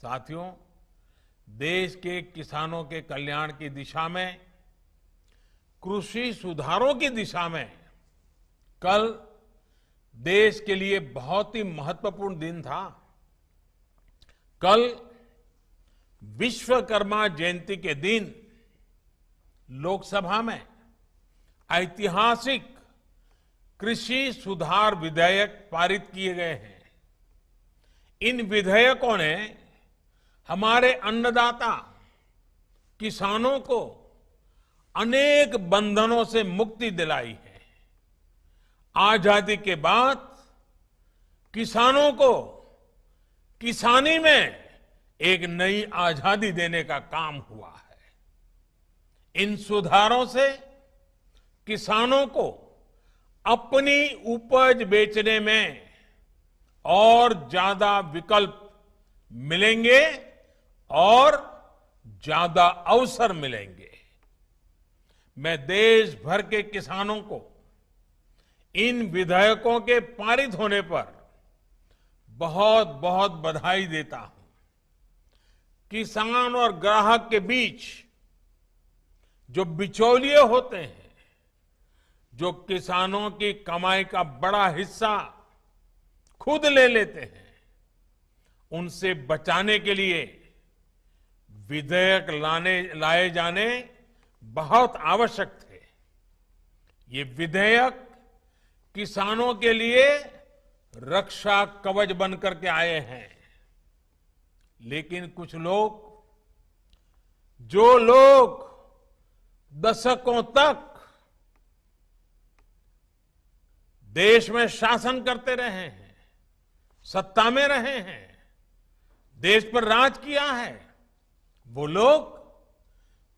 साथियों, देश के किसानों के कल्याण की दिशा में, कृषि सुधारों की दिशा में कल देश के लिए बहुत ही महत्वपूर्ण दिन था। कल विश्वकर्मा जयंती के दिन लोकसभा में ऐतिहासिक कृषि सुधार विधेयक पारित किए गए हैं। इन विधेयकों ने हमारे अन्नदाता किसानों को अनेक बंधनों से मुक्ति दिलाई है। आजादी के बाद किसानों को किसानी में एक नई आजादी देने का काम हुआ है। इन सुधारों से किसानों को अपनी उपज बेचने में और ज्यादा विकल्प मिलेंगे और ज्यादा अवसर मिलेंगे। मैं देश भर के किसानों को इन विधेयकों के पारित होने पर बहुत बहुत बधाई देता हूं। किसान और ग्राहक के बीच जो बिचौलिए होते हैं, जो किसानों की कमाई का बड़ा हिस्सा खुद ले लेते हैं, उनसे बचाने के लिए विधेयक लाए जाने बहुत आवश्यक थे। ये विधेयक किसानों के लिए रक्षा कवच बनकर के आए हैं। लेकिन कुछ लोग, जो लोग दशकों तक देश में शासन करते रहे हैं, सत्ता में रहे हैं, देश पर राज किया है, वो लोग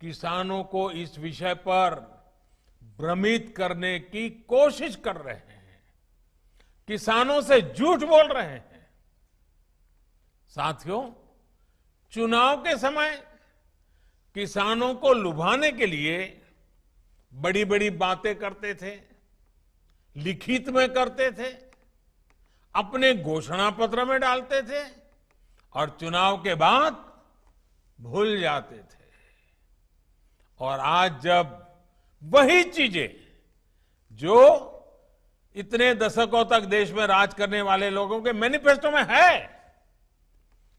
किसानों को इस विषय पर भ्रमित करने की कोशिश कर रहे हैं, किसानों से झूठ बोल रहे हैं। साथियों, चुनाव के समय किसानों को लुभाने के लिए बड़ी बड़ी बातें करते थे, लिखित में करते थे, अपने घोषणा पत्र में डालते थे और चुनाव के बाद भूल जाते थे। और आज जब वही चीजें जो इतने दशकों तक देश में राज करने वाले लोगों के मैनिफेस्टो में है,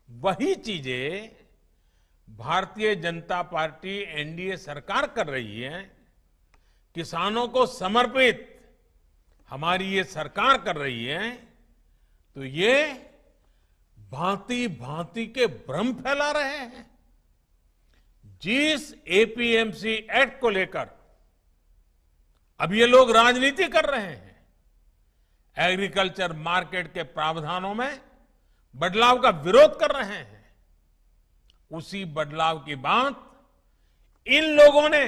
वही चीजें भारतीय जनता पार्टी एनडीए सरकार कर रही है, किसानों को समर्पित हमारी ये सरकार कर रही है, तो ये भांति भांति के भ्रम फैला रहे हैं। जिस एपीएमसी एक्ट को लेकर अब ये लोग राजनीति कर रहे हैं, एग्रीकल्चर मार्केट के प्रावधानों में बदलाव का विरोध कर रहे हैं, उसी बदलाव की बात इन लोगों ने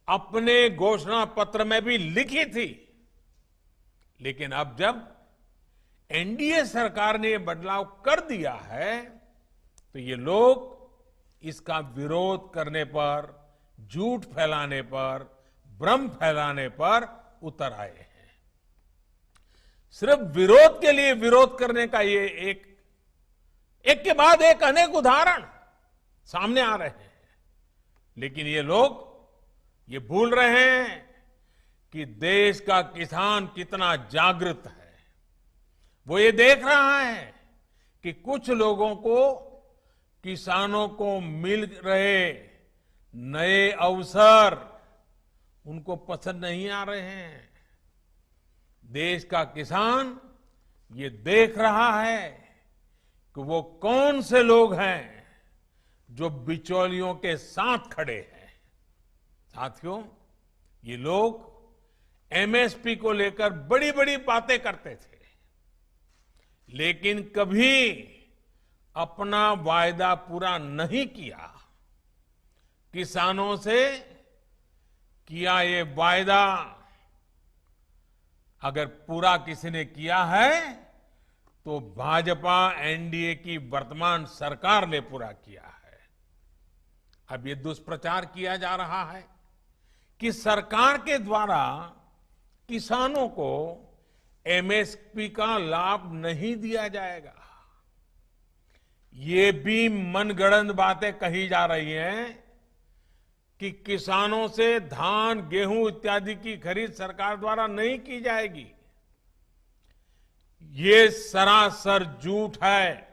अपने घोषणा पत्र में भी लिखी थी। लेकिन अब जब एनडीए सरकार ने यह बदलाव कर दिया है, तो ये लोग इसका विरोध करने पर, झूठ फैलाने पर, भ्रम फैलाने पर उतर आए हैं। सिर्फ विरोध के लिए विरोध करने का ये एक के बाद एक अनेक उदाहरण सामने आ रहे हैं। लेकिन ये लोग ये भूल रहे हैं कि देश का किसान कितना जागृत है। वो ये देख रहा है कि कुछ लोगों को, किसानों को मिल रहे नए अवसर उनको पसंद नहीं आ रहे हैं। देश का किसान ये देख रहा है कि वो कौन से लोग हैं जो बिचौलियों के साथ खड़े हैं। साथियों, ये लोग एमएसपी को लेकर बड़ी बड़ी बातें करते थे, लेकिन कभी अपना वायदा पूरा नहीं किया। किसानों से किया ये वायदा अगर पूरा किसी ने किया है तो भाजपा एनडीए की वर्तमान सरकार ने पूरा किया है। अब ये दुष्प्रचार किया जा रहा है कि सरकार के द्वारा किसानों को एमएसपी का लाभ नहीं दिया जाएगा। ये भी मनगढ़ंत बातें कही जा रही हैं कि किसानों से धान, गेहूं इत्यादि की खरीद सरकार द्वारा नहीं की जाएगी। ये सरासर झूठ है,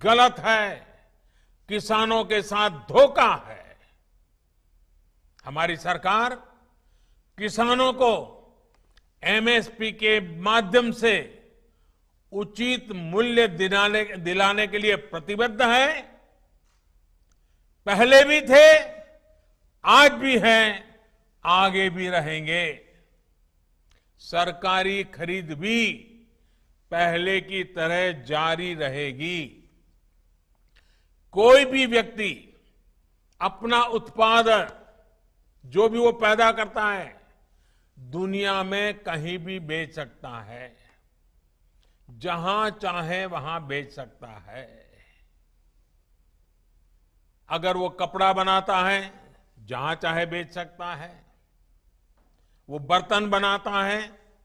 गलत है, किसानों के साथ धोखा है। हमारी सरकार किसानों को एमएसपी के माध्यम से उचित मूल्य दिलाने के लिए प्रतिबद्ध है। पहले भी थे, आज भी हैं, आगे भी रहेंगे। सरकारी खरीद भी पहले की तरह जारी रहेगी। कोई भी व्यक्ति अपना उत्पादन जो भी वो पैदा करता है दुनिया में कहीं भी बेच सकता है, जहां चाहे वहां बेच सकता है। अगर वो कपड़ा बनाता है जहां चाहे बेच सकता है, वो बर्तन बनाता है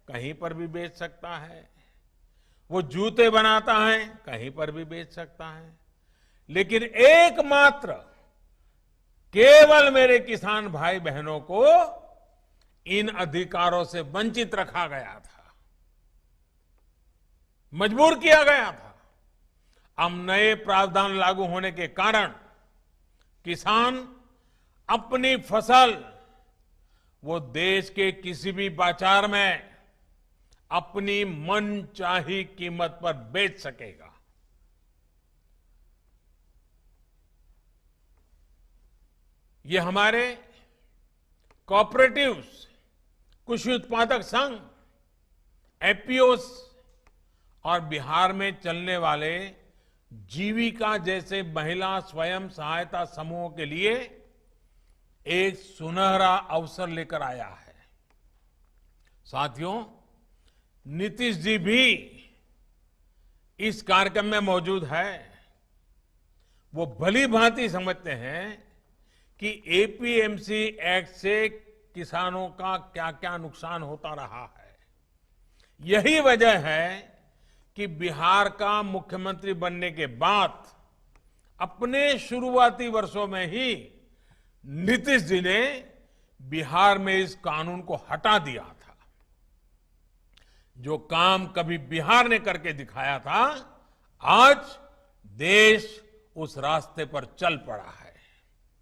कहीं पर भी बेच सकता है, वो जूते बनाता है कहीं पर भी बेच सकता है। लेकिन एकमात्र केवल मेरे किसान भाई बहनों को इन अधिकारों से वंचित रखा गया था, मजबूर किया गया था। अब नए प्रावधान लागू होने के कारण किसान अपनी फसल वो देश के किसी भी बाजार में अपनी मनचाही कीमत पर बेच सकेगा। ये हमारे कोऑपरेटिव्स, कृषि उत्पादक संघ, एपीओस और बिहार में चलने वाले जीविका जैसे महिला स्वयं सहायता समूहों के लिए एक सुनहरा अवसर लेकर आया है। साथियों, नीतीश जी भी इस कार्यक्रम में मौजूद है। वो भली भांति समझते हैं कि एपीएमसी एक्ट से किसानों का क्या क्या नुकसान होता रहा है। यही वजह है कि बिहार का मुख्यमंत्री बनने के बाद अपने शुरुआती वर्षों में ही नीतीश जी ने बिहार में इस कानून को हटा दिया था। जो काम कभी बिहार ने करके दिखाया था, आज देश उस रास्ते पर चल पड़ा है।